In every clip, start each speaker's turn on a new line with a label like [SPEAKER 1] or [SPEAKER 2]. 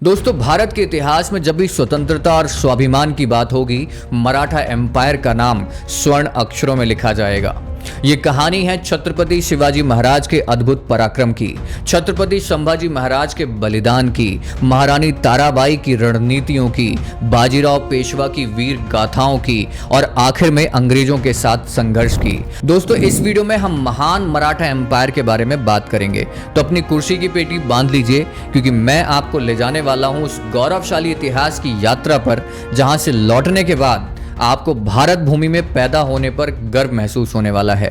[SPEAKER 1] दोस्तों, भारत के इतिहास में जब भी स्वतंत्रता और स्वाभिमान की बात होगी, मराठा एम्पायर का नाम स्वर्ण अक्षरों में लिखा जाएगा। ये कहानी है छत्रपति शिवाजी महाराज के अद्भुत पराक्रम की, छत्रपति संभाजी महाराज के बलिदान की, महारानी ताराबाई की रणनीतियों की, बाजीराव पेशवा की वीर गाथाओं की और आखिर में अंग्रेजों के साथ संघर्ष की। दोस्तों, इस वीडियो में हम महान मराठा एम्पायर के बारे में बात करेंगे, तो अपनी कुर्सी की पेटी बांध लीजिए, क्योंकि मैं आपको ले जाने वाला हूं उस गौरवशाली इतिहास की यात्रा पर, जहां से लौटने के बाद आपको भारत भूमि में पैदा होने पर गर्व महसूस होने वाला है।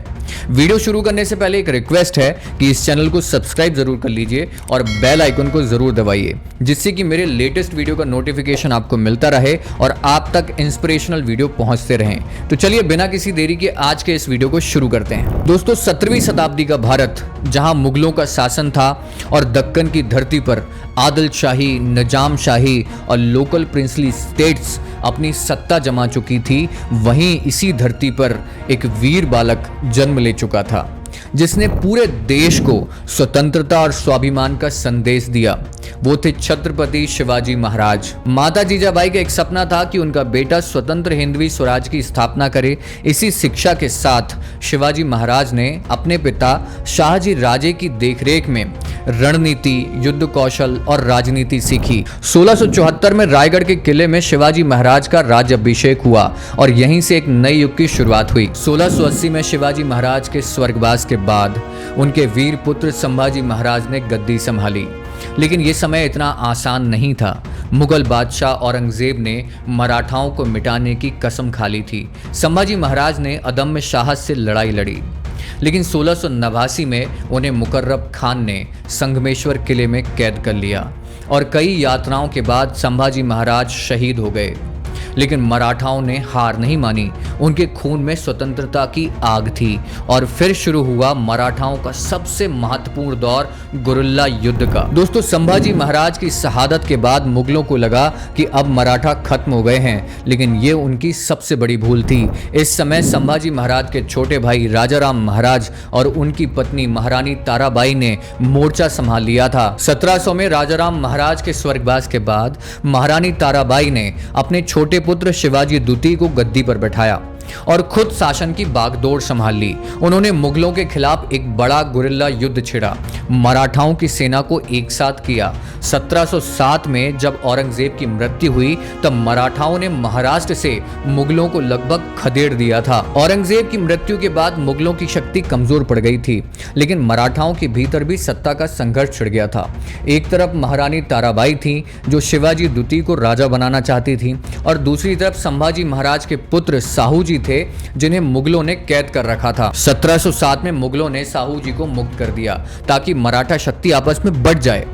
[SPEAKER 1] वीडियो शुरू करने से पहले एक रिक्वेस्ट है कि इस चैनल को सब्सक्राइब जरूर कर लीजिए और बेल आइकन को जरूर दबाइए, जिससे कि मेरे लेटेस्ट वीडियो का नोटिफिकेशन आपको मिलता रहे और आप तक इंस्पिरेशनल वीडियो पहुंचते रहें। तो चलिए बिना किसी देरी के आज के इस वीडियो को शुरू करते हैं। दोस्तों, 17वीं शताब्दी का भारत, जहां मुगलों का शासन था और दक्कन की धरती पर आदिल शाही, निजाम शाही और लोकल प्रिंसली स्टेट्स अपनी सत्ता जमा चुकी थी, वहीं इसी धरती पर एक वीर बालक जन्म ले चुका था, जिसने पूरे देश को स्वतंत्रता और स्वाभिमान का संदेश दिया। वो थे छत्रपति शिवाजी महाराज। माता जीजाबाई का एक सपना था कि उनका बेटा स्वतंत्र हिंदवी स्वराज की स्थापना करे। इसी शिक्षा के साथ शिवाजी महाराज ने अपने पिता शाहजी राजे की देखरेख में रणनीति, युद्ध कौशल और राजनीति सीखी। 1674 में रायगढ़ के किले में शिवाजी महाराज का राज्याभिषेक हुआ और यहीं से एक नए युग की शुरुआत हुई। 1680 में शिवाजी महाराज के स्वर्गवास के बाद उनके वीर पुत्र संभाजी महाराज ने गद्दी संभाली, लेकिन यह समय इतना आसान नहीं था। मुगल बादशाह औरंगजेब ने मराठाओं को मिटाने की कसम खा ली थी। संभाजी महाराज ने अदम्य साहस से लड़ाई लड़ी, लेकिन 1689 में उन्हें मुकर्रब खान ने संगमेश्वर किले में कैद कर लिया और कई यातनाओं के बाद संभाजी महाराज शहीद हो गए। लेकिन मराठाओं ने हार नहीं मानी, उनके खून में स्वतंत्रता की आग थी और फिर शुरू हुआ मराठाओं का सबसे महत्वपूर्ण दौर, गुरिल्ला युद्ध का। दोस्तों, संभाजी महाराज की शहादत के बाद मुगलों को लगा कि अब मराठा खत्म हो गए हैं, लेकिन ये उनकी सबसे बड़ी भूल थी। इस समय संभाजी महाराज के छोटे भाई राजाराम महाराज और उनकी पत्नी महारानी ताराबाई ने मोर्चा संभाल लिया था। 1700 में राजाराम महाराज के स्वर्गवास के बाद महारानी ताराबाई ने अपने छोटे पुत्र शिवाजी द्वितीय को गद्दी पर बैठाया और खुद शासन की बागडोर संभाल ली। उन्होंने मुगलों के खिलाफ एक बड़ा गुरिल्ला युद्ध छेड़ा, मराठाओं की सेना को एक साथ किया। 1707 में जब औरंगजेब की मृत्यु हुई, तब मराठाओं ने महाराष्ट्र से मुगलों को लगभग खदेड़ दिया था। औरंगजेब की मृत्यु के बाद मुगलों की शक्ति कमजोर पड़ गई थी, लेकिन मराठाओं के भीतर भी सत्ता का संघर्ष छिड़ गया था। एक तरफ महारानी ताराबाई थी, जो शिवाजी द्वितीय को राजा बनाना चाहती थी, और दूसरी तरफ संभाजी महाराज के पुत्र साहू जी थे, जिन्हें मुगलों ने कैद कर रखा था। 1707 में मुगलों ने साहू जी को मुक्त कर दिया ताकि मराठा शक्ति आपस में बढ़ जाए,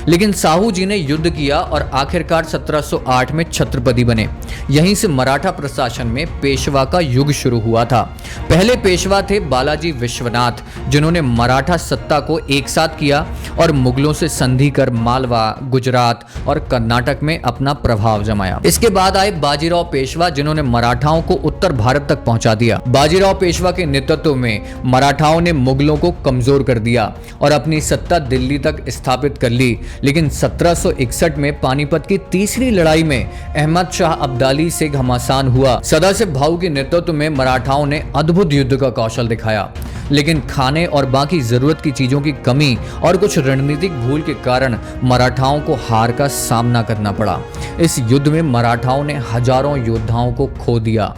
[SPEAKER 1] लेकिन साहू जी ने युद्ध किया और आखिरकार 1708 में छत्रपति बने। यहीं से मराठा प्रशासन में पेशवा का युग शुरू हुआ था। पहले पेशवा थे बालाजी विश्वनाथ, जिन्होंने मराठा सत्ता को एक साथ किया और मुगलों से संधि कर मालवा, गुजरात और कर्नाटक में अपना प्रभाव जमाया। इसके बाद आए बाजीराव पेशवा, जिन्होंने मराठाओं को उत्तर भारत तक पहुंचा दिया। बाजीराव पेशवा के नेतृत्व में मराठाओं ने मुगलों को कमजोर कर दिया और अपनी सत्ता दिल्ली तक स्थापित कर ली। लेकिन 1761 में पानीपत की तीसरी लड़ाई में अहमद शाह अब्दाली से घमासान हुआ। सदाशिव भाऊ के नेतृत्व में मराठाओं ने अद्भुत युद्ध का कौशल दिखाया, लेकिन खाने और बाकी जरूरत की चीजों की कमी और कुछ रणनीतिक भूल के कारण मराठाओं को हार का सामना करना पड़ा। इस युद्ध में मराठाओं ने हजारों योद्धाओं को खो दिया,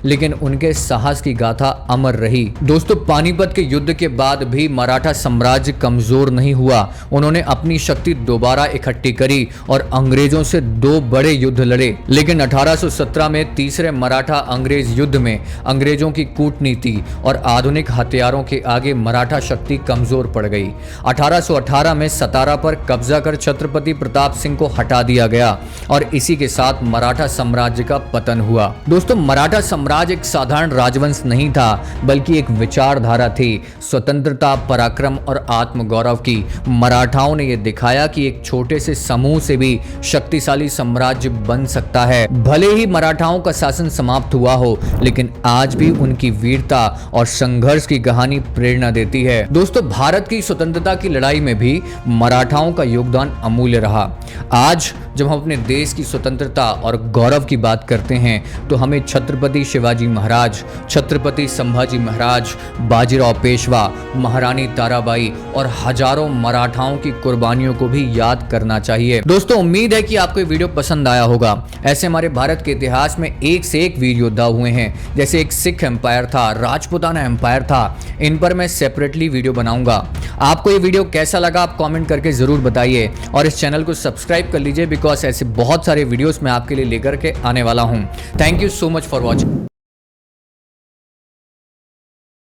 [SPEAKER 1] लेकिन उनके साहस की गाथा अमर रही। दोस्तों, पानीपत के युद्ध के बाद भी मराठा साम्राज्य कमजोर नहीं हुआ। उन्होंने अपनी शक्ति दोबारा इकट्ठी करी और अंग्रेजों से दो बड़े युद्ध लड़े, लेकिन 1817 में तीसरे मराठा अंग्रेज युद्ध में अंग्रेजों की कूटनीति और आधुनिक हथियारों के आगे मराठा शक्ति कमजोर पड़ गई। 1818 में सतारा पर कब्जा कर छत्रपति प्रताप सिंह को हटा दिया गया और इसी के साथ मराठा साम्राज्य का पतन हुआ। दोस्तों, मराठा साम्राज्य एक साधारण राजवंश नहीं था, बल्कि एक विचारधारा थी स्वतंत्रता, पराक्रम और आत्मगौरव की। मराठाओं ने यह दिखाया कि एक छोटे से समूह से भी शक्तिशाली साम्राज्य बन सकता है। भले ही मराठाओं का शासन समाप्त हुआ हो, लेकिन आज भी उनकी वीरता और संघर्ष की कहानी प्रेरणा देती है। दोस्तों, भारत की स्वतंत्रता की लड़ाई में भी मराठाओं का योगदान अमूल्य रहा। आज जब हम अपने देश की स्वतंत्रता और गौरव की बात करते हैं तो हमें छत्रपति शिवाजी महाराज, छत्रपति संभाजी महाराज, बाजीराव पेशवा, महारानी ताराबाई और हजारों मराठाओं की कुर्बानियों को भी याद करना चाहिए। दोस्तों, उम्मीद है कि आपको ये वीडियो पसंद आया होगा। ऐसे हमारे भारत के इतिहास में एक से एक वीर योद्धा हुए हैं, जैसे एक सिख एम्पायर था, राजपूताना एम्पायर था। इन पर मैं सेपरेटली वीडियो बनाऊंगा। आपको ये वीडियो कैसा लगा आप कमेंट करके जरूर बताइए और इस चैनल को सब्सक्राइब कर लीजिए, बिकॉज ऐसे बहुत सारे वीडियोस मैं आपके लिए लेकर के आने वाला हूं। Thank you so much for watching.